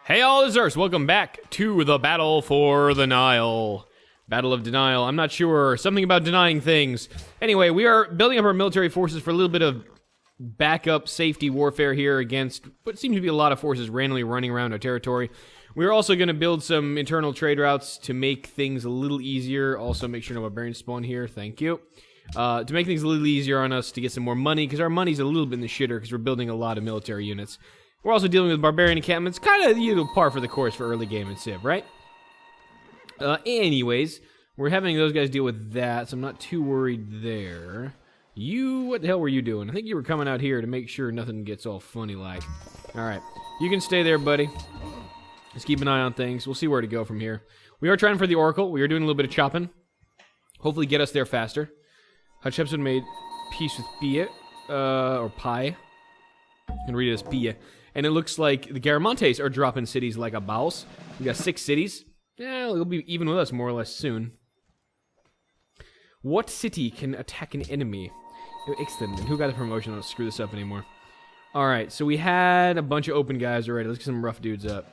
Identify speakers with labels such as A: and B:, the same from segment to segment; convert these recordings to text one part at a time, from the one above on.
A: Hey all, this is Urs. Welcome back to the battle for the Nile. Battle of Denial. I'm not sure. Something about denying things. Anyway, we are building up our military forces for a little bit of backup safety warfare here against what seems to be a lot of forces randomly running around our territory. We're also going to build some internal trade routes to make things a little easier. Also, make sure no barbarians spawn here. Thank you. To make things a little easier on us to get some more money, because our money's a little bit in the shitter because we're building a lot of military units. We're also dealing with barbarian encampments, kind of, par for the course for early game in Civ, right? Anyways, we're having those guys deal with that, so I'm not too worried there. What the hell were you doing? I think you were coming out here to make sure nothing gets all funny-like. Alright, you can stay there, buddy. Let's keep an eye on things. We'll see where to go from here. We are trying for the Oracle. We are doing a little bit of chopping. Hopefully get us there faster. Hatshepsut made peace with Piye, or Piye. You can read it as Piye. And it looks like the Garamantes are dropping cities like a bouse. We got 6 cities. Yeah, they'll be even with us more or less soon. What city can attack an enemy? Excellent. And who got the promotion? I don't screw this up anymore. Alright, so we had a bunch of open guys already. Let's get some rough dudes up.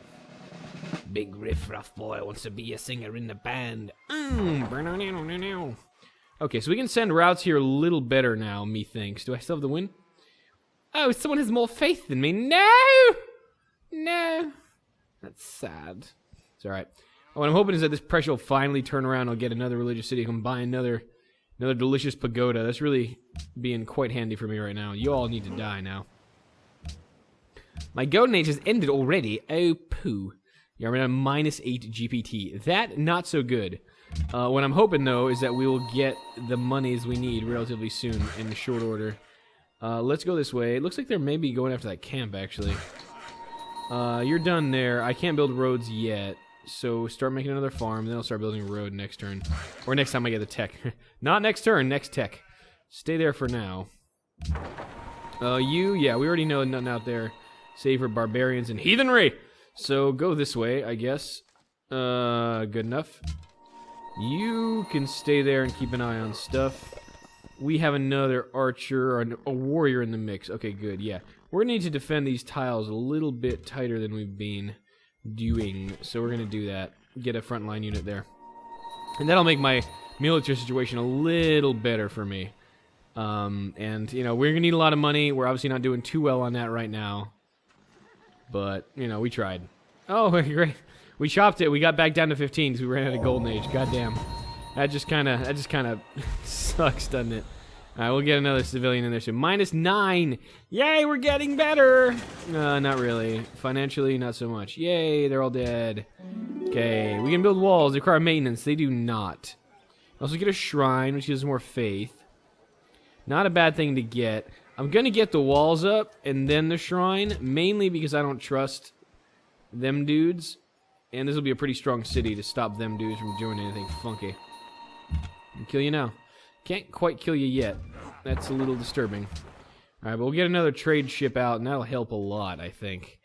A: Big riff-raff boy wants to be a singer in the band. Okay, so we can send routes here a little better now, methinks. Do I still have the win? Oh, someone has more faith than me. No! No. That's sad. It's alright. What I'm hoping is that this pressure will finally turn around. I'll get another religious city. I can buy another delicious pagoda. That's really being quite handy for me right now. You all need to die now. My golden age has ended already. Oh, poo. Yeah, we're at -8 GPT. That, not so good. What I'm hoping, though, is that we will get the monies we need relatively soon in short order. Let's go this way. It looks like they're maybe going after that camp, actually. You're done there. I can't build roads yet. So start making another farm, then I'll start building a road next turn. Or next time I get the tech. Not next turn, next tech. Stay there for now. Yeah, we already know nothing out there. Save for barbarians and heathenry! So go this way, I guess. Good enough. You can stay there and keep an eye on stuff. We have another archer, or a warrior in the mix. Okay, good, yeah. We're going to need to defend these tiles a little bit tighter than we've been doing. So we're going to do that. Get a frontline unit there. And that'll make my military situation a little better for me. And, we're going to need a lot of money. We're obviously not doing too well on that right now. But, we tried. Oh, great. We chopped it. We got back down to 15 because we ran out of golden age. Goddamn. That just kind of sucks, doesn't it? All right, we'll get another civilian in there soon. -9. Yay, we're getting better. Not really. Financially, not so much. Yay, they're all dead. Okay, we can build walls. They require maintenance. They do not. Also get a shrine, which gives more faith. Not a bad thing to get. I'm going to get the walls up and then the shrine, mainly because I don't trust them dudes. And this will be a pretty strong city to stop them dudes from doing anything funky. I'll kill you now. Can't quite kill you yet. That's a little disturbing. Alright, but we'll get another trade ship out, and that'll help a lot, I think.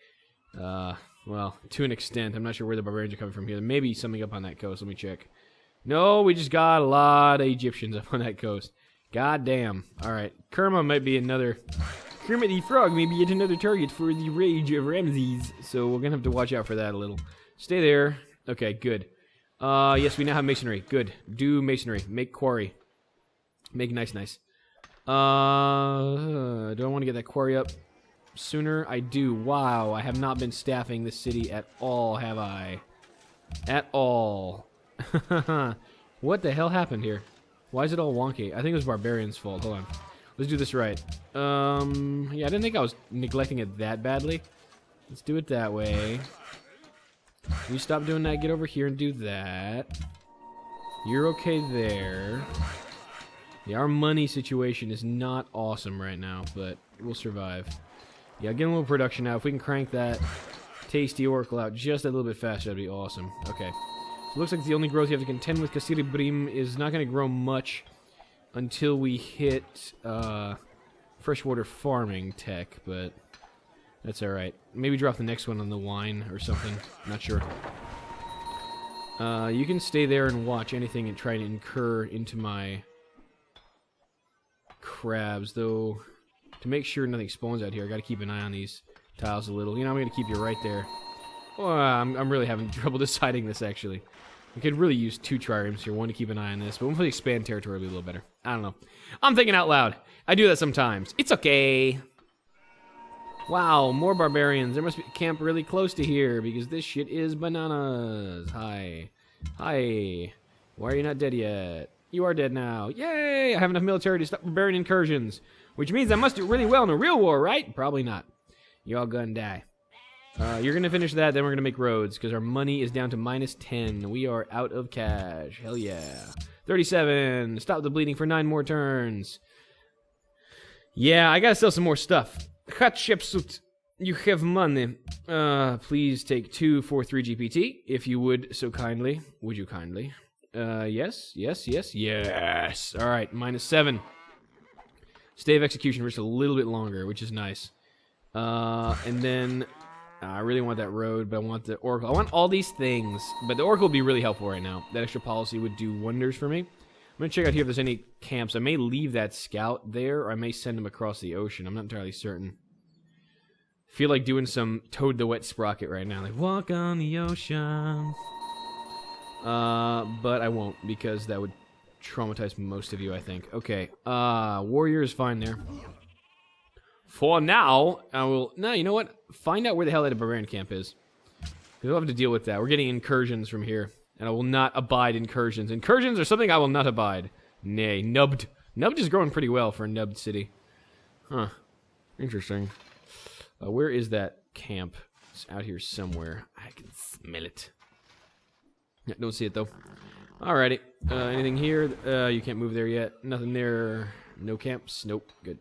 A: Well, to an extent. I'm not sure where the barbarians are coming from here. There may be something up on that coast. Let me check. No, we just got a lot of Egyptians up on that coast. God damn. Alright, Kerma might be another... Kermit the Frog may be yet another target for the rage of Ramses. So we're going to have to watch out for that a little. Stay there. Okay, good. Yes, we now have masonry. Good. Do masonry. Make quarry. Make nice. Do I want to get that quarry up sooner? I do. Wow, I have not been staffing this city at all, have I? At all. What the hell happened here? Why is it all wonky? I think it was Barbarian's fault. Hold on. Let's do this right. Yeah, I didn't think I was neglecting it that badly. Let's do it that way. You stop doing that, get over here and do that. You're okay there. Yeah, our money situation is not awesome right now, but we'll survive. Yeah, get a little production now. If we can crank that tasty oracle out just a little bit faster, that'd be awesome. Okay. So it looks like the only growth you have to contend with Kasiri Brim is not going to grow much until we hit freshwater farming tech, but that's alright. Maybe drop the next one on the wine or something. Not sure. You can stay there and watch anything and try to incur into my crabs, though to make sure nothing spawns out here, I gotta keep an eye on these tiles a little. I'm gonna keep you right there. Well, I'm really having trouble deciding this, actually. We could really use 2 triremes here, one to keep an eye on this, but when we expand territory, it'll be a little better. I don't know. I'm thinking out loud. I do that sometimes. It's okay. Wow, more barbarians. There must be a camp really close to here, because this shit is bananas. Hi. Hi. Why are you not dead yet? You are dead now. Yay! I have enough military to stop barbarian incursions, which means I must do really well in a real war, right? Probably not. You're all gonna die. You're gonna finish that, then we're gonna make roads, because our money is down to -10. We are out of cash. Hell yeah. 37. Stop the bleeding for 9 more turns. Yeah, I gotta sell some more stuff. Hatshepsut, you have money. Please take 2 for 3 GPT, if you would so kindly. Would you kindly? Yes. All right, -7. Stay of execution for just a little bit longer, which is nice. And then I really want that road, but I want the oracle. I want all these things, but the oracle would be really helpful right now. That extra policy would do wonders for me. I'm gonna check out here if there's any camps. I may leave that scout there, or I may send him across the ocean. I'm not entirely certain. I feel like doing some Toad the Wet Sprocket right now, like walk on the ocean. But I won't, because that would traumatize most of you, I think. Okay, warrior is fine there. For now, I will... No, you know what? Find out where the hell that barbarian camp is. We'll have to deal with that. We're getting incursions from here, and I will not abide incursions. Incursions are something I will not abide. Nay, nubbed. Nubbed is growing pretty well for a nubbed city. Huh. Interesting. Where is that camp? It's out here somewhere. I can smell it. Yeah, don't see it, though. Alrighty. Anything here? You can't move there yet. Nothing there. No camps? Nope. Good.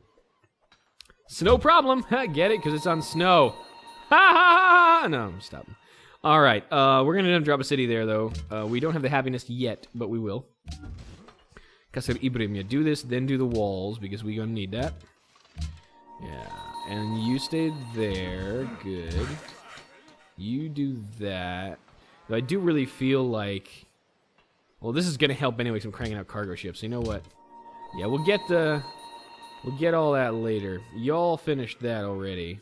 A: Snow problem. Get it? Because it's on snow. Ha ha ha! No, I'm stopping. Alright. We're going to drop a city there, though. We don't have the happiness yet, but we will. Kasar Ibrahim, do this, then do the walls, because we're going to need that. Yeah. And you stay there. Good. You do that. Though I do really feel like... Well, this is going to help anyway, because I'm cranking out cargo ships. So you know what? Yeah, we'll get all that later. Y'all finished that already.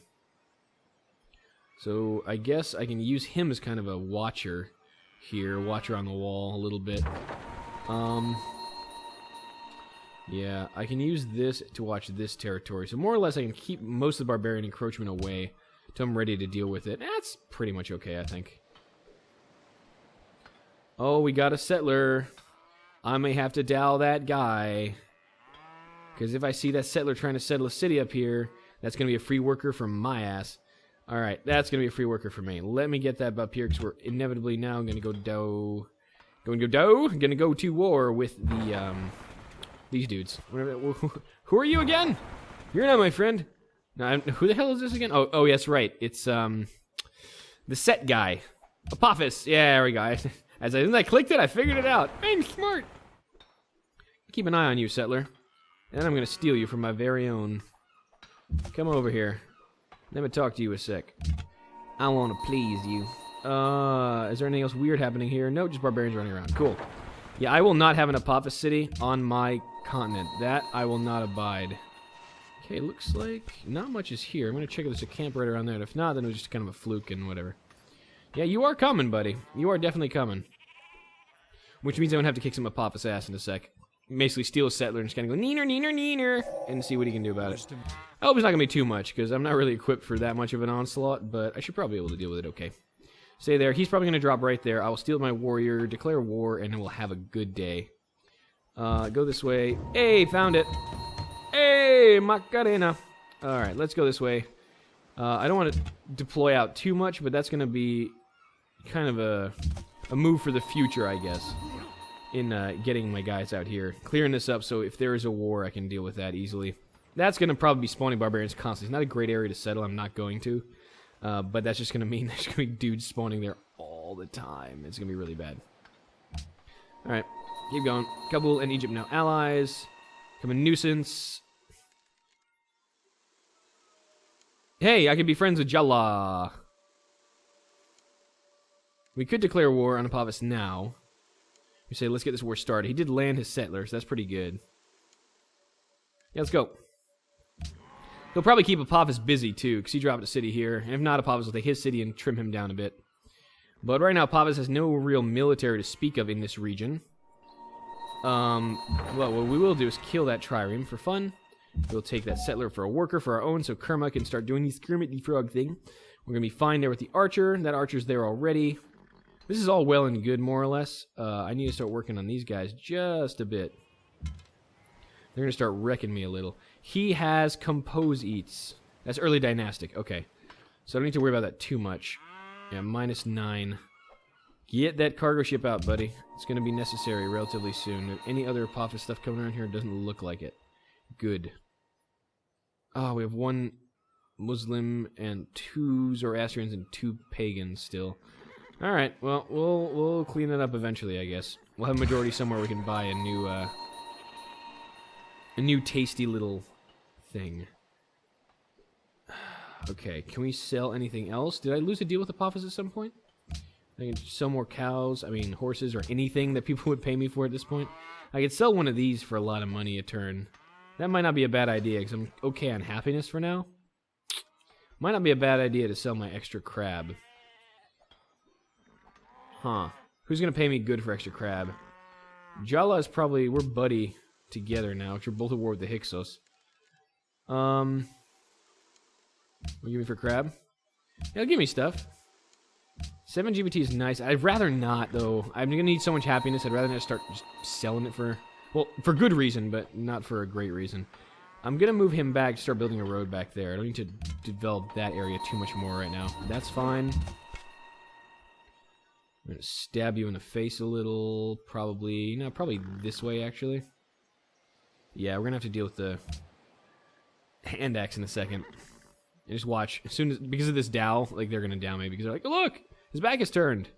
A: So I guess I can use him as kind of a watcher here. Watcher on the wall a little bit. Yeah, I can use this to watch this territory. So more or less I can keep most of the barbarian encroachment away till I'm ready to deal with it. That's pretty much okay, I think. Oh, we got a settler. I may have to dow that guy. Because if I see that settler trying to settle a city up here, that's going to be a free worker from my ass. Alright, that's going to be a free worker for me. Let me get that up here, because we're inevitably now going to go going to go to war with the, these dudes. Who are you again? You're not my friend. No, who the hell is this again? Oh, yes, right. It's, the set guy. Apophis. Yeah, there we go. As soon as I clicked it, I figured it out. I'm smart. Keep an eye on you, settler. And I'm going to steal you from my very own. Come over here. Let me talk to you a sec. I want to please you. Is there anything else weird happening here? No, just barbarians running around. Cool. Yeah, I will not have an Apophis city on my continent. That I will not abide. Okay, looks like not much is here. I'm going to check if there's a camp right around there. And if not, then it was just kind of a fluke and whatever. Yeah, you are coming, buddy. You are definitely coming. Which means I'm going to have to kick some Apophis ass in a sec. Basically steal a settler and just kind of go neener, and see what he can do about it. I hope it's not going to be too much, because I'm not really equipped for that much of an onslaught, but I should probably be able to deal with it okay. Stay there. He's probably going to drop right there. I will steal my warrior, declare war, and then we'll have a good day. Go this way. Hey, found it. Hey, Macarena. Alright, let's go this way. I don't want to deploy out too much, but that's going to be kind of a move for the future, I guess. In getting my guys out here. Clearing this up so if there is a war, I can deal with that easily. That's going to probably be spawning barbarians constantly. It's not a great area to settle. I'm not going to. But that's just going to mean there's going to be dudes spawning there all the time. It's going to be really bad. Alright. Keep going. Kabul and Egypt now allies. Become a nuisance. Hey, I can be friends with Jallah. We could declare war on Apophis now. We say, let's get this war started. He did land his settlers. That's pretty good. Yeah, let's go. He'll probably keep Apophis busy, too, because he dropped a city here. And if not, Apophis will take his city and trim him down a bit. But right now, Pavis has no real military to speak of in this region. Well, what we will do is kill that trireme for fun. We'll take that settler for a worker for our own, so Kerma can start doing his Kermit the Frog thing. We're going to be fine there with the archer. That archer's there already. This is all well and good, more or less. I need to start working on these guys just a bit. They're going to start wrecking me a little. He has Compose Eats. That's early dynastic. Okay. So I don't need to worry about that too much. Yeah, -9. Get that cargo ship out, buddy. It's going to be necessary relatively soon. Any other Apophis stuff coming around here? Doesn't look like it. Good. Oh, we have 1 Muslim and 2 Zoroastrians and 2 pagans still. All right. Well, we'll clean it up eventually, I guess. We'll have a majority somewhere we can buy a new tasty little thing. Okay, can we sell anything else? Did I lose a deal with Apophis at some point? I can sell more cows, horses, or anything that people would pay me for at this point. I could sell one of these for a lot of money a turn. That might not be a bad idea, because I'm okay on happiness for now. Might not be a bad idea to sell my extra crab. Huh. Who's going to pay me good for extra crab? Jala is probably... We're buddy together now, because we're both at war with the Hyksos. What do you give me for crab? Yeah, give me stuff. 7 GBT is nice. I'd rather not, though. I'm going to need so much happiness, I'd rather not start just selling it for... Well, for good reason, but not for a great reason. I'm going to move him back to start building a road back there. I don't need to develop that area too much more right now. That's fine. I'm going to stab you in the face a little. Probably this way, actually. Yeah, we're going to have to deal with the hand axe in a second. And just watch. As soon as, because of this Dow, like, they're going to down me because they're like, oh, look, his back is turned.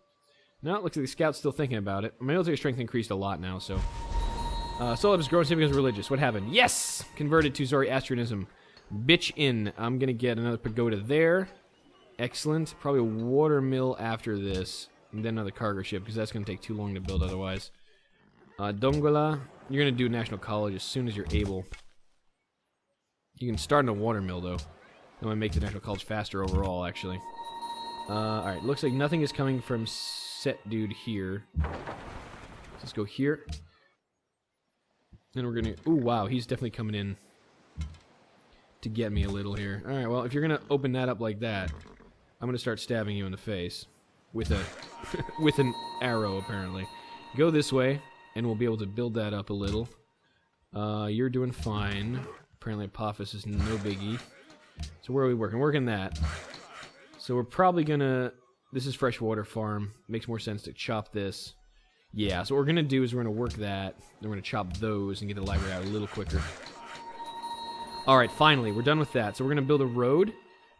A: No, it looks like the scout's still thinking about it. My military strength increased a lot now, so... Solid is growing simply because religious. What happened? Yes! Converted to Zoroastrianism. Bitch in. I'm going to get another pagoda there. Excellent. Probably a water mill after this. And then another cargo ship, because that's going to take too long to build otherwise. Dongola. You're going to do National College as soon as you're able. You can start in a water mill, though. That might make the National College faster overall, actually. Alright, looks like nothing is coming from Set Dude here. Let's go here. Then we're gonna... Ooh, wow, he's definitely coming in to get me a little here. Alright, well, if you're gonna open that up like that, I'm gonna start stabbing you in the face. With a... with an arrow, apparently. Go this way, and we'll be able to build that up a little. You're doing fine. Apparently Apophis is no biggie. So where are we working? Working that. So we're probably gonna... This is freshwater farm. Makes more sense to chop this. Yeah, so what we're going to do is we're going to work that, then we're going to chop those and get the library out a little quicker. Alright, finally, we're done with that. So we're going to build a road.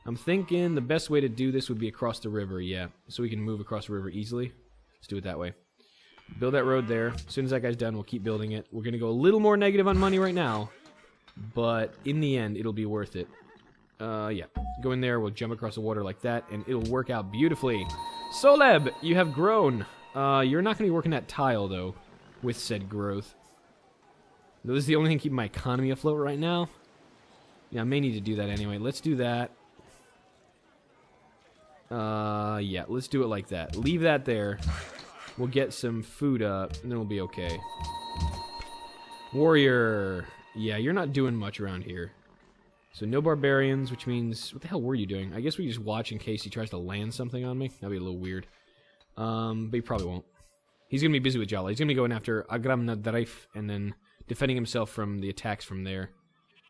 A: I'm thinking the best way to do this would be across the river, yeah. So we can move across the river easily. Let's do it that way. Build that road there. As soon as that guy's done, we'll keep building it. We're going to go a little more negative on money right now, but in the end, it'll be worth it. Yeah. Go in there, we'll jump across the water like that, and it'll work out beautifully. Soleb, you have grown. You're not going to be working that tile, though, with said growth. This is the only thing keeping my economy afloat right now. Yeah, I may need to do that anyway. Let's do that. Yeah, let's do it like that. Leave that there. We'll get some food up, and then we'll be okay. Warrior. Yeah, you're not doing much around here. So no barbarians, which means... What the hell were you doing? I guess we just watch in case he tries to land something on me. That'd be a little weird. But he probably won't. He's going to be busy with Jala. He's going to be going after Agramna Draif and then defending himself from the attacks from there.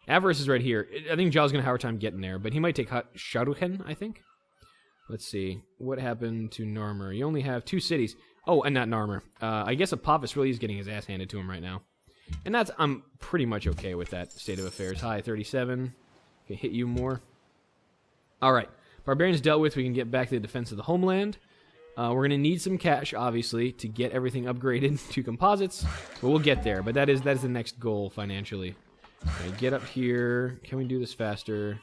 A: Avarice is right here. I think Jala's going to have a hard time getting there, but he might take Sharuchen, I think. Let's see. What happened to Narmer? You only have 2 cities. Oh, and not Narmer. I guess Apophis really is getting his ass handed to him right now. And that's... I'm pretty much okay with that state of affairs. Hi, 37. Can hit you more. Alright. Barbarians dealt with. We can get back to the defense of the homeland. We're going to need some cash, obviously, to get everything upgraded to composites. But we'll get there. But that is the next goal, financially. Okay, get up here. Can we do this faster?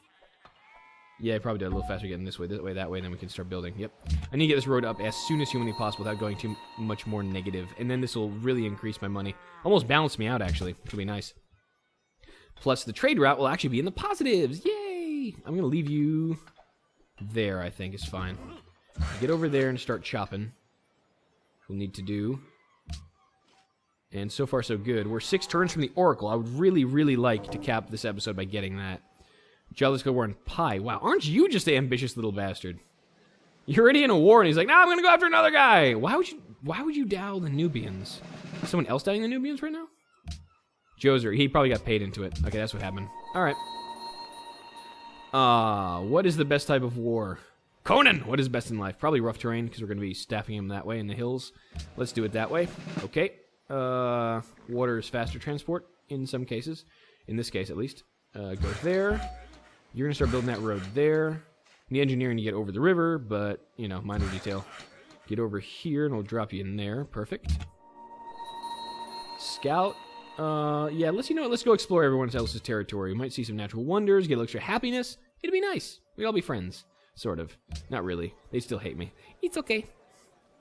A: Yeah, I probably did a little faster getting this way, that way, then we can start building. Yep. I need to get this road up as soon as humanly possible without going too much more negative. And then this will really increase my money. Almost balance me out, actually, which will be nice. Plus, the trade route will actually be in the positives. Yay! I'm going to leave you there, I think, is fine. Get over there and start chopping. We'll need to do. And so far, so good. We're 6 turns from the Oracle. I would really, really like to cap this episode by getting that. Jealous go war in Piye. Wow, aren't you just an ambitious little bastard? You're already in a war, and he's like, nah, I'm gonna go after another guy. Why would you dow the Nubians? Is someone else dowing the Nubians right now? Joser, he probably got paid into it. Okay, that's what happened. Alright. What is the best type of war? Conan, what is best in life? Probably rough terrain, because we're going to be staffing him that way in the hills. Let's do it that way. Okay. Water is faster transport in some cases. In this case, at least. Go there. You're going to start building that road there. The engineering to get over the river, but, you know, minor detail. Get over here, and we'll drop you in there. Perfect. Scout. Yeah, let's go explore everyone else's territory. We might see some natural wonders, get a little extra happiness. It'd be nice. We'd all be friends. Sort of. Not really. They still hate me. It's okay.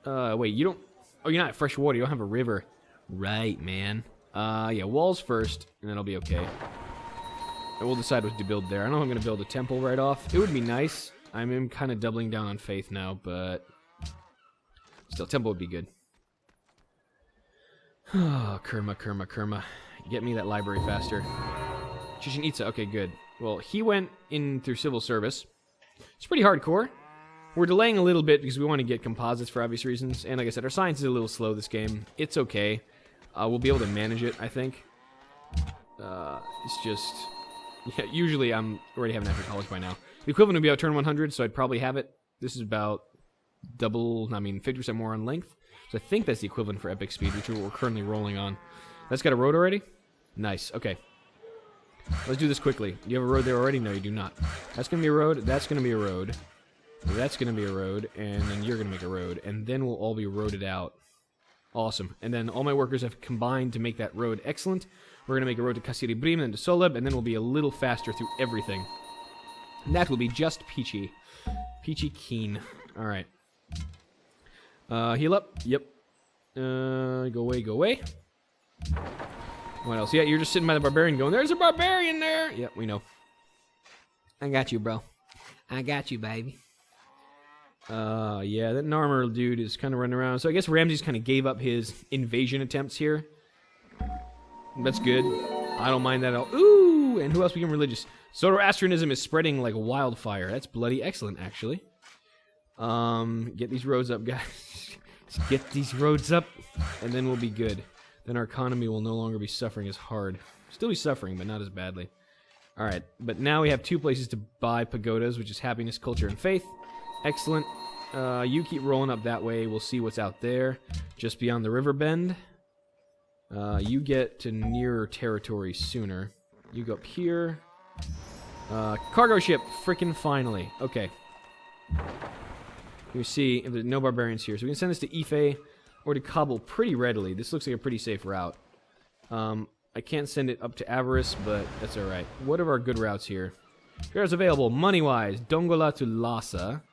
A: Wait, you don't... Oh, you're not at fresh water. You don't have a river. Right, man. Yeah, walls first, and then I'll be okay. And we'll decide what to build there. I don't know if I'm going to build a temple right off. It would be nice. I'm kind of doubling down on faith now, but... Still, temple would be good. Oh, Kerma. Get me that library faster. Chichen Itza. Okay, good. Well, he went in through civil service. It's pretty hardcore. We're delaying a little bit because we want to get composites for obvious reasons. And like I said, our science is a little slow this game. It's okay. We'll be able to manage it, I think. It's just... Yeah, usually I'm already having after college by now. The equivalent would be about turn 100, so I'd probably have it. This is about double, 50% more on length. So I think that's the equivalent for epic speed, which is what we're currently rolling on. That's got a road already? Nice, okay. Let's do this quickly. Do you have a road there already? No, you do not. That's going to be a road, that's going to be a road, that's going to be a road, and then you're going to make a road, and then we'll all be roaded out. Awesome. And then all my workers have combined to make that road excellent. We're going to make a road to Kasiri Brim and to Soleb, and then we'll be a little faster through everything. And that will be just peachy. Peachy keen. Alright. Heal up. Yep. Go away. What else? Yeah, you're just sitting by the barbarian going, there's a barbarian there! Yep, we know. I got you, bro. I got you, baby. Yeah, that Narmer dude is kind of running around. So I guess Ramses kind of gave up his invasion attempts here. That's good. I don't mind that at all. Ooh, and who else became religious? Zoroastrianism is spreading like wildfire. That's bloody excellent, actually. Get these roads up, guys. Get these roads up, and then we'll be good. Then our economy will no longer be suffering as hard. Still be suffering, but not as badly. Alright, but now we have 2 places to buy pagodas, which is happiness, culture, and faith. Excellent. You keep rolling up that way. We'll see what's out there. Just beyond the river bend. You get to nearer territory sooner. You go up here. Cargo ship, frickin' finally. Okay. You see, if there's no barbarians here. So we can send this to Ife or to Kabul pretty readily. This looks like a pretty safe route. I can't send it up to Avarice, but that's alright. What are our good routes here? Here's available, money-wise. Dongola to Lhasa.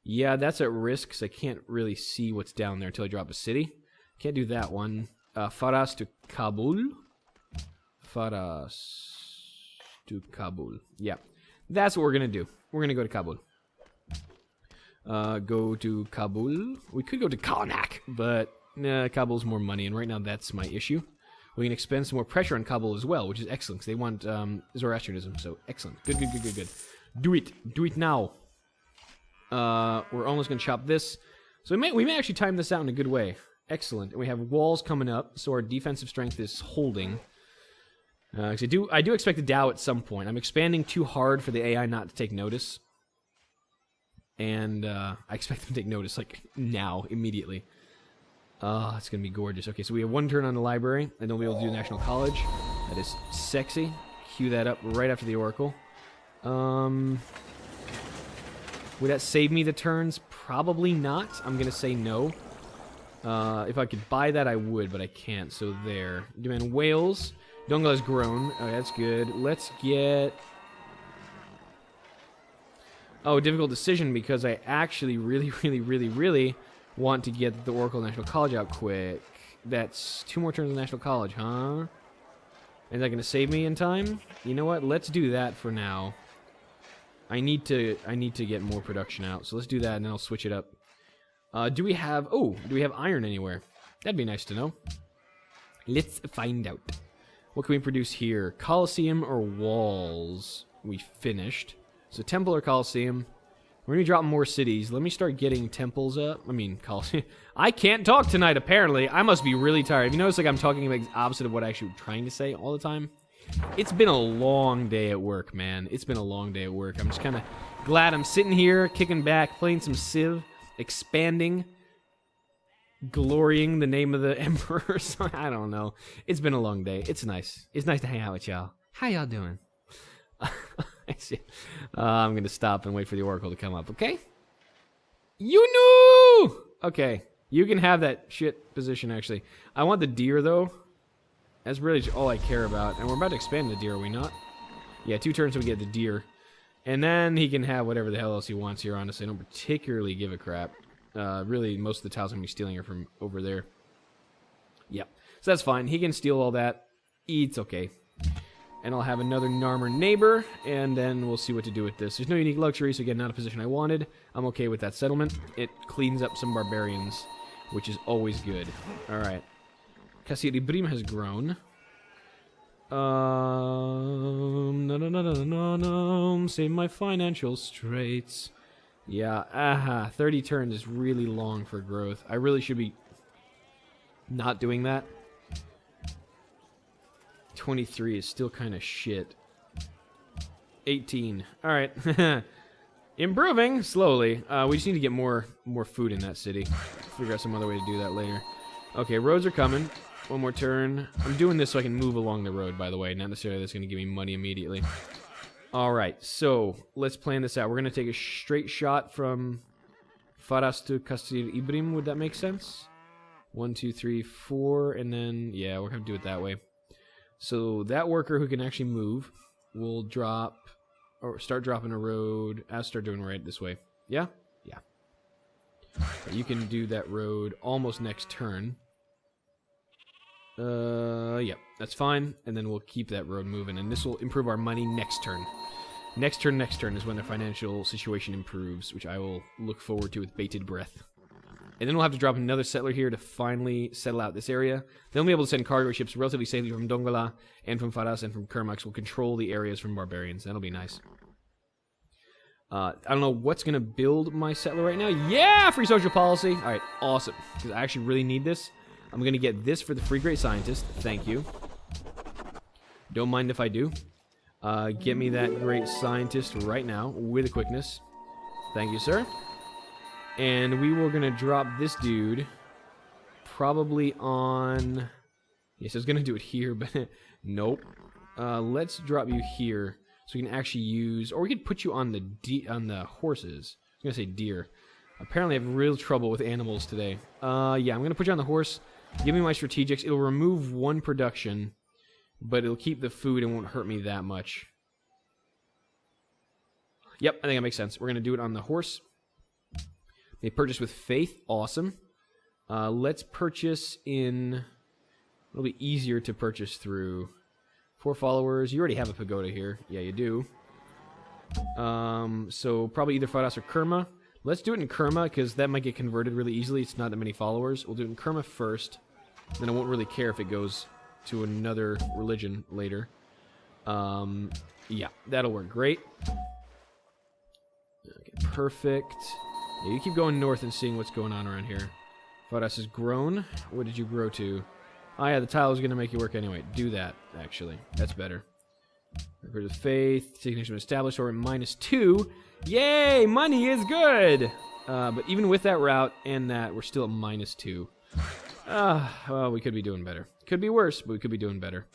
A: Yeah, that's at risk, because I can't really see what's down there until I drop a city. Can't do that one. Faras to Kabul. Faras to Kabul. Yeah, that's what we're going to do. We're going to go to Kabul. Go to Kabul. We could go to Karnak, but nah, Kabul's more money, and right now that's my issue. We can expend some more pressure on Kabul as well, which is excellent, because they want Zoroastrianism, so excellent. Good. Do it now. We're almost going to chop this. So we may actually time this out in a good way. Excellent. And we have walls coming up, so our defensive strength is holding. I do expect a Dow at some point. I'm expanding too hard for the AI not to take notice. And I expect them to take notice, like, now, immediately. It's going to be gorgeous. Okay, so we have 1 turn on the library, and then we'll be able to do National College. That is sexy. Cue that up right after the Oracle. Would that save me the turns? Probably not. I'm going to say no. If I could buy that, I would, but I can't. So there. Demand Wales. Dongla's grown. Okay, that's good. Let's get... Oh, difficult decision, because I actually really want to get the Oracle National College out quick. That's 2 more turns of National College, huh? Is that going to save me in time? You know what? Let's do that for now. I need to get more production out. So let's do that, and then I'll switch it up. Do we have iron anywhere? That'd be nice to know. Let's find out. What can we produce here? Colosseum or walls? We finished. So temple or Colosseum. We're gonna drop more cities. Let me start getting temples up. I mean, Colosseum. I can't talk tonight, apparently. I must be really tired. Have you noticed, like, I'm talking about the opposite of what I'm actually trying to say all the time? It's been a long day at work, man. It's been a long day at work. I'm just kind of glad I'm sitting here, kicking back, playing some Civ, expanding, glorying the name of the Emperor. I don't know. It's been a long day. It's nice. It's nice to hang out with y'all. How y'all doing? I'm going to stop and wait for the Oracle to come up, okay? You knew! Okay. You can have that shit position, actually. I want the deer, though. That's really all I care about. And we're about to expand the deer, are we not? Yeah, 2 turns we get the deer. And then he can have whatever the hell else he wants here, honestly. I don't particularly give a crap. Really, most of the tiles I'm going to be stealing are from over there. Yep. So that's fine. He can steal all that. It's okay. And I'll have another Narmer neighbor, and then we'll see what to do with this. There's no unique luxury, so again, not a position I wanted. I'm okay with that settlement. It cleans up some barbarians, which is always good. Alright. Kasir Ibrim has grown. No, save my financial straits. Yeah, 30 turns is really long for growth. I really should be not doing that. 23 is still kind of shit. 18. Alright. Improving slowly. We just need to get more food in that city. Figure out some other way to do that later. Okay, roads are coming. One more turn. I'm doing this so I can move along the road, by the way. Not necessarily that's going to give me money immediately. Alright, so let's plan this out. We're going to take a straight shot from Faras to Kasir Ibrim. Would that make sense? 1, 2, 3, 4, and then, yeah, we're going to do it that way. So that worker who can actually move will drop, or start dropping a road. I'll start doing right this way. Yeah? Yeah. You can do that road almost next turn. Yeah, that's fine. And then we'll keep that road moving. And this will improve our money next turn. Next turn is when the financial situation improves, which I will look forward to with bated breath. And then we'll have to drop another settler here to finally settle out this area. Then we'll be able to send cargo ships relatively safely from Dongola and from Faras and from Kermax. We'll control the areas from barbarians. That'll be nice. I don't know what's going to build my settler right now. Yeah, free social policy. All right, awesome. Because I actually really need this. I'm going to get this for the free great scientist. Thank you. Don't mind if I do. Get me that great scientist right now with a quickness. Thank you, sir. And we were going to drop this dude probably on... Yes, I was going to do it here, but nope. Let's drop you here so we can actually use... Or we could put you on the horses. I was going to say deer. Apparently I have real trouble with animals today. Yeah, I'm going to put you on the horse. Give me my strategics. It'll remove 1 production, but it'll keep the food and won't hurt me that much. Yep, I think that makes sense. We're going to do it on the horse. They purchase with faith. Awesome. Let's purchase in... It'll be easier to purchase through 4 followers. You already have a pagoda here. Yeah, you do. So probably either Faras or Kerma. Let's do it in Kerma, because that might get converted really easily. It's not that many followers. We'll do it in Kerma first. Then I won't really care if it goes to another religion later. Yeah, that'll work great. Okay, perfect. Yeah, you keep going north and seeing what's going on around here. Faras has grown. What did you grow to? Oh yeah, the tile is going to make you work anyway. Do that, actually. That's better. Record of faith. Signature established, or -2. Yay! Money is good! But even with that route and that, we're still at -2. Well, we could be doing better. Could be worse, but we could be doing better.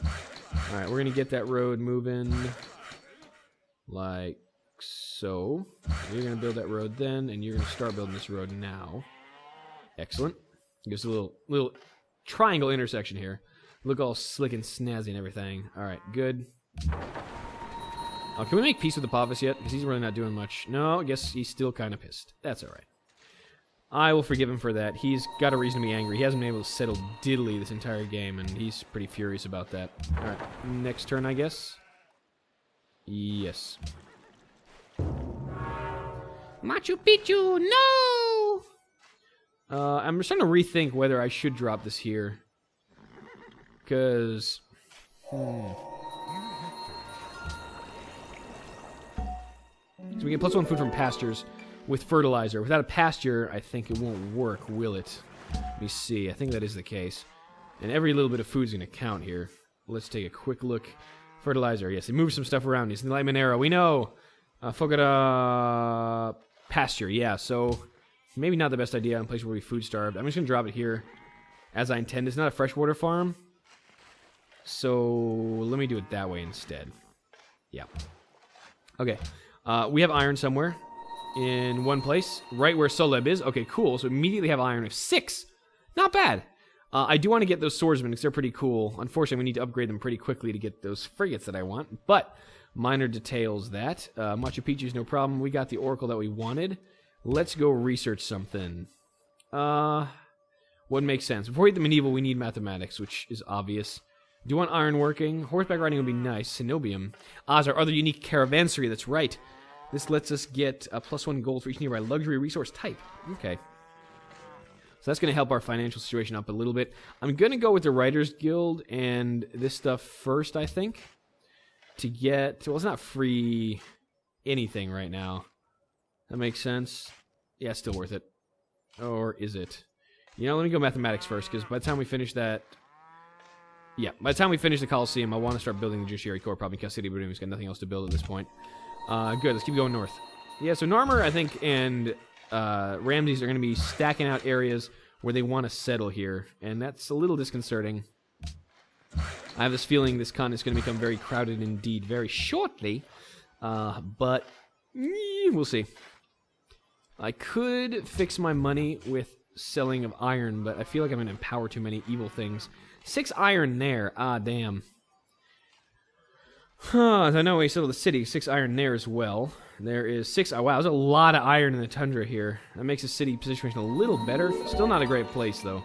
A: Alright, we're going to get that road moving like so. You're going to build that road then, and you're going to start building this road now. Excellent. Gives a little triangle intersection here. Look all slick and snazzy and everything. Alright, good. Oh, can we make peace with the Pavis yet? Because he's really not doing much. No, I guess he's still kind of pissed. That's alright. I will forgive him for that. He's got a reason to be angry. He hasn't been able to settle diddly this entire game, and he's pretty furious about that. Alright, next turn, I guess? Yes. Machu Picchu, no! I'm starting to rethink whether I should drop this here. Because... So we get +1 food from pastures with fertilizer. Without a pasture, I think it won't work, will it? Let me see. I think that is the case. And every little bit of food is going to count here. Let's take a quick look. Fertilizer. Yes, they moved some stuff around. It's the Enlightenment Era. We know. Fogata pasture. Yeah, so maybe not the best idea in a place where we food starved. I'm just going to drop it here as I intend. It's not a freshwater farm. So let me do it that way instead. Yeah. Okay. We have iron somewhere in one place, right where Soleb is. Okay, cool. So immediately have iron of 6. Not bad. I do want to get those swordsmen because they're pretty cool. Unfortunately, we need to upgrade them pretty quickly to get those frigates that I want. But minor details that. Machu Picchu's no problem. We got the oracle that we wanted. Let's go research something. What makes sense? Before we hit the medieval, we need mathematics, which is obvious. Do you want iron working? Horseback riding would be nice. Cenobium. Is our other unique caravansary. That's right. This lets us get a +1 gold for each nearby luxury resource type. Okay. So that's going to help our financial situation up a little bit. I'm going to go with the Writers Guild and this stuff first, I think. To get... Well, it's not free anything right now. That makes sense. Yeah, it's still worth it. Or is it? You know, let me go mathematics first, because by the time we finish that... Yeah, by the time we finish the Colosseum, I want to start building the Judiciary Corps, probably because City of Boom's got nothing else to build at this point. Good, let's keep going north. Yeah, so Narmer, I think, and Ramses are going to be stacking out areas where they want to settle here, and that's a little disconcerting. I have this feeling this continent's going to become very crowded indeed very shortly, but we'll see. I could fix my money with selling of iron, but I feel like I'm going to empower too many evil things. 6 iron there. Ah, damn. Huh, I know we settled the city. 6 iron there as well. There is 6... Oh, wow, there's a lot of iron in the tundra here. That makes the city situation a little better. Still not a great place, though.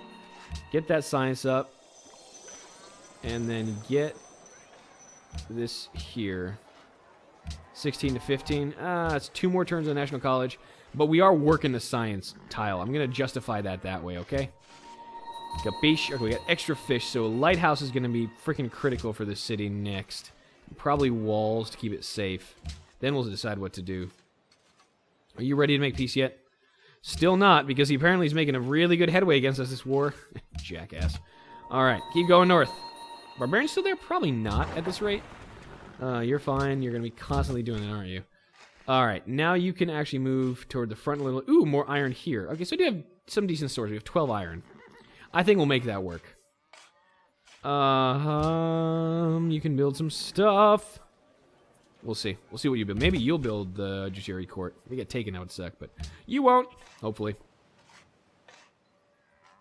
A: Get that science up. And then get this here. 16 to 15. It's 2 more turns in the National College. But we are working the science tile. I'm going to justify that way, okay? Capiche? Okay, we got extra fish, so a lighthouse is going to be freaking critical for this city next. Probably walls to keep it safe. Then we'll decide what to do. Are you ready to make peace yet? Still not, because he apparently is making a really good headway against us this war. Jackass. Alright, keep going north. Barbarians still there? Probably not at this rate. You're fine. You're going to be constantly doing that, aren't you? Alright, now you can actually move toward the front a little. Ooh, more iron here. Okay, so we do have some decent stores. We have 12 iron. I think we'll make that work. You can build some stuff. We'll see. We'll see what you build. Maybe you'll build the Judiciary Court. If we get taken, that would suck, but you won't. Hopefully.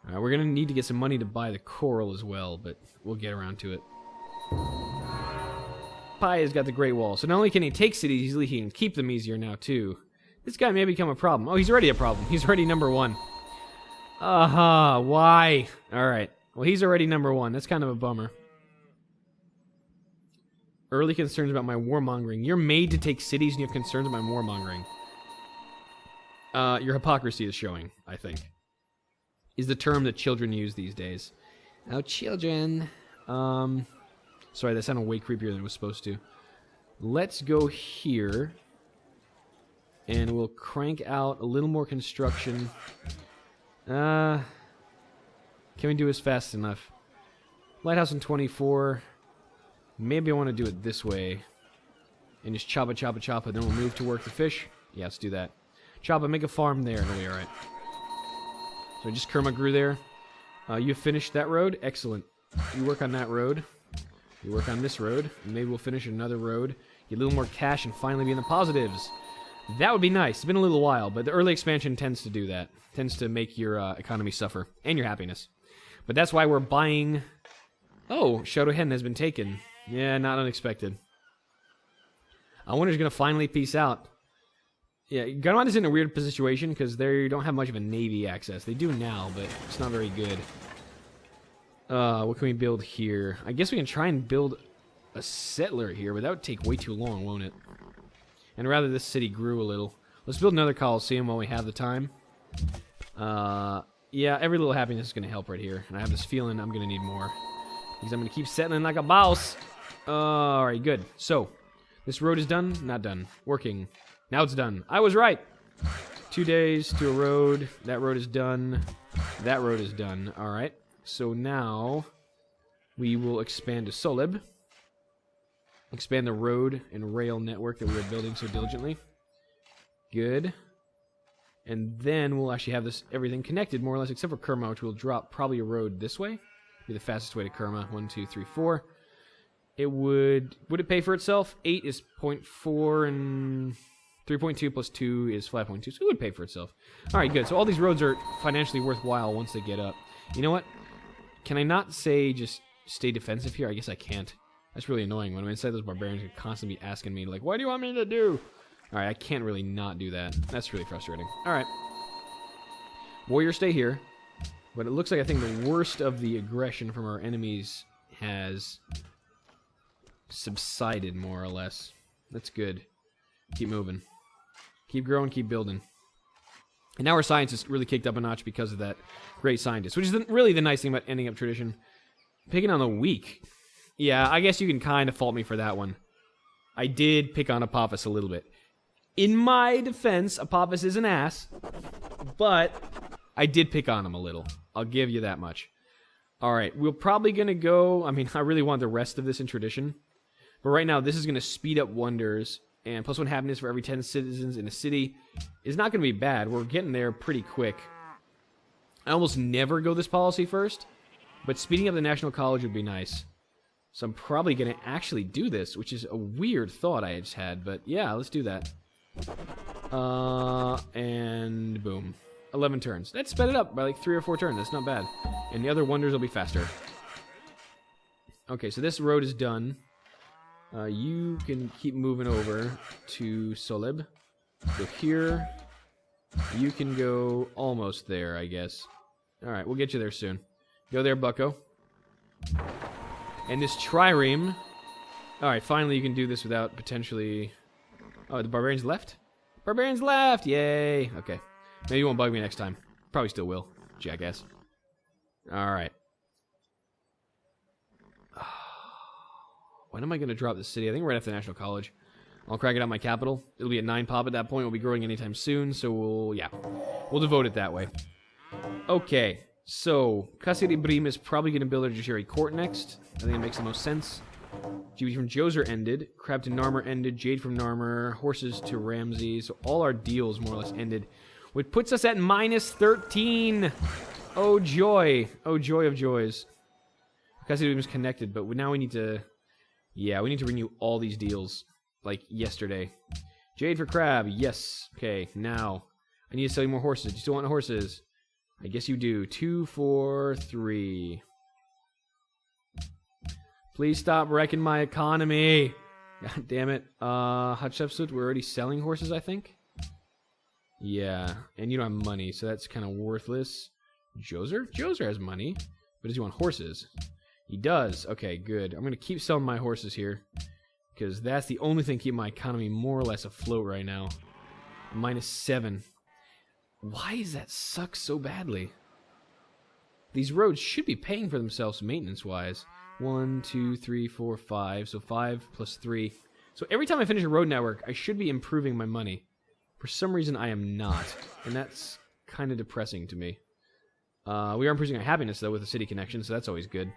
A: Alright, we're going to need to get some money to buy the coral as well, but we'll get around to it. Piye has got the Great Wall, so not only can he take cities easily, he can keep them easier now, too. This guy may become a problem. Oh, he's already a problem. He's already number 1. Why? Alright. Well, he's already number 1. That's kind of a bummer. Early concerns about my warmongering. You're made to take cities and you have concerns about my warmongering. Your hypocrisy is showing, I think. Is the term that children use these days. Oh, children. Sorry, that sounded way creepier than it was supposed to. Let's go here. And we'll crank out a little more construction. Can we do this fast enough? Lighthouse in 24. Maybe I want to do it this way. And just chop it, chop it, chop it. Then we'll move to work the fish. Yeah, let's do that. Chop it, make a farm there. It'll be alright. So just Kerma grew there. You finished that road? Excellent. You work on that road. You work on this road. Maybe we'll finish another road. Get a little more cash and finally be in the positives. That would be nice. It's been a little while, but the early expansion tends to do that. Tends to make your economy suffer. And your happiness. But that's why we're buying... Oh, Shotohen has been taken. Yeah, not unexpected. I wonder if he's going to finally peace out. Yeah, Gunwan is in a weird situation because they don't have much of a navy access. They do now, but it's not very good. What can we build here? I guess we can try and build a settler here, but that would take way too long, won't it? And rather this city grew a little. Let's build another Coliseum while we have the time. Yeah, every little happiness is going to help right here. And I have this feeling I'm going to need more. Because I'm going to keep settling like a boss. Alright, good. So, this road is done? Not done. Working. Now it's done. I was right! 2 days to a road. That road is done. That road is done. Alright. So now, we will expand to Solib. Expand the road and rail network that we were building so diligently. Good. And then we'll actually have this everything connected, more or less, except for Kerma, which will drop probably a road this way. Be the fastest way to Kerma. 1, 2, 3, 4. It would it pay for itself? 8 is 0.4 and 3.2 plus 2 is 5.2, so it would pay for itself. Alright, good. So all these roads are financially worthwhile once they get up. You know what? Can I not say just stay defensive here? I guess I can't. That's really annoying. When I'm inside, those barbarians are constantly be asking me, like, what do you want me to do? Alright, I can't really not do that. That's really frustrating. Alright. Warrior, stay here. But it looks like I think the worst of the aggression from our enemies has subsided, more or less. That's good. Keep moving. Keep growing, keep building. And now our science is really kicked up a notch because of that great scientist, which is really the nice thing about ending up tradition. Picking on the weak. Yeah, I guess you can kind of fault me for that one. I did pick on Apophis a little bit. In my defense, Apophis is an ass, but I did pick on him a little. I'll give you that much. Alright, we're probably going to go... I mean, I really want the rest of this in tradition. But right now, this is going to speed up wonders. And +1 happiness for every 10 citizens in a city is not going to be bad. We're getting there pretty quick. I almost never go this policy first. But speeding up the National College would be nice. So I'm probably going to actually do this, which is a weird thought I just had. But yeah, let's do that. And boom. 11 turns. That sped it up by like 3 or 4 turns. That's not bad. And the other wonders will be faster. Okay, so this road is done. You can keep moving over to Solib. Go here. You can go almost there, I guess. Alright, we'll get you there soon. Go there, bucko. And this trireme... Alright, finally you can do this without potentially... Oh, the barbarians left? Barbarians left! Yay! Okay. Maybe you won't bug me next time. Probably still will. Jackass. Alright. When am I going to drop this city? I think right after the National College. I'll crack it out my capital. It'll be at 9 pop at that point. We'll be growing anytime soon, so we'll devote it that way. Okay, so Kasiri Brim is probably going to build a judiciary court next. I think it makes the most sense. GB from Joser ended. Crab to Narmer ended. Jade from Narmer. Horses to Ramsey. So all our deals more or less ended. Which puts us at -13. Oh, joy. Oh, joy of joys. Kasiri Brim is connected, but now we need to... Yeah, we need to renew all these deals, like yesterday. Jade for Crab, yes. Okay, now. I need to sell you more horses. Do you still want horses? I guess you do. 2, 4, 3. Please stop wrecking my economy. God damn it. Hatshepsut, we're already selling horses, I think? Yeah, and you don't have money, so that's kind of worthless. Joser? Joser has money, but does he want horses? He does. Okay, good. I'm going to keep selling my horses here, because that's the only thing keeping my economy more or less afloat right now. -7. Why does that suck so badly? These roads should be paying for themselves maintenance-wise. 1, 2, 3, 4, 5. So 5 plus 3. So every time I finish a road network, I should be improving my money. For some reason, I am not. And that's kind of depressing to me. We are improving our happiness, though, with the city connection, so that's always good.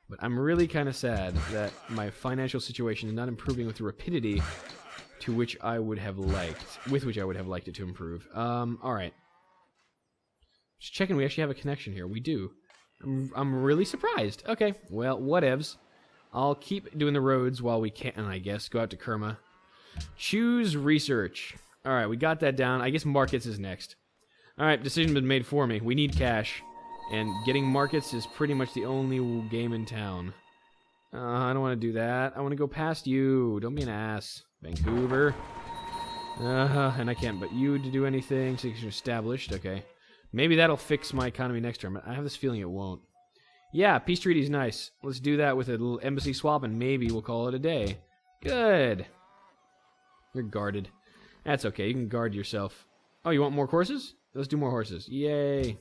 A: But I'm really kind of sad that my financial situation is not improving with the rapidity to which I would have liked, with which I would have liked it to improve. Alright. Just checking, we actually have a connection here. We do. I'm really surprised. Okay, well, whatevs. I'll keep doing the roads while we can, I guess. Go out to Kerma. Choose research. Alright, we got that down. I guess markets is next. Alright, decision been made for me. We need cash. And getting markets is pretty much the only game in town. I don't want to do that. I want to go past you. Don't be an ass. Vancouver. And I can't but you to do anything. So you're established. Okay. Maybe that'll fix my economy next term. I have this feeling it won't. Yeah, peace treaty's nice. Let's do that with a little embassy swap and maybe we'll call it a day. Good. You're guarded. That's okay. You can guard yourself. Oh, you want more horses? Let's do more horses. Yay.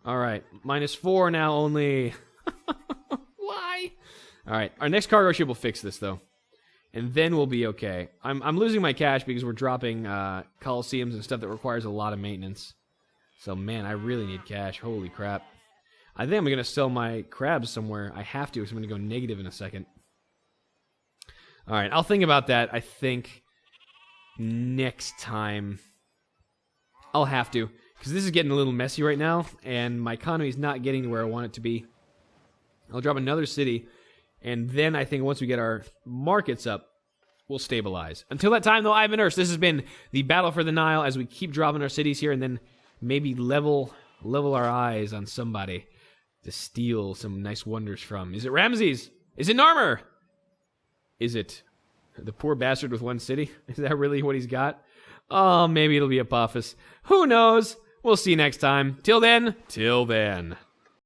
A: All right. -4 now only. Why? All right. Our next cargo ship will fix this, though. And then we'll be okay. I'm losing my cash because we're dropping coliseums and stuff that requires a lot of maintenance. So, man, I really need cash. Holy crap. I think I'm going to sell my crabs somewhere. I have to, because I'm going to go negative in a second. All right, I'll think about that, I think, next time. I'll have to, because this is getting a little messy right now, and my economy is not getting to where I want it to be. I'll drop another city, and then I think once we get our markets up, we'll stabilize. Until that time, though, I've been Urs. This has been the battle for the Nile as we keep dropping our cities here, and then maybe level our eyes on somebody to steal some nice wonders from. Is it Ramses? Is it Narmer? Is it the poor bastard with one city? Is that really what he's got? Oh, maybe it'll be Apophis. Who knows? We'll see next time. Till then.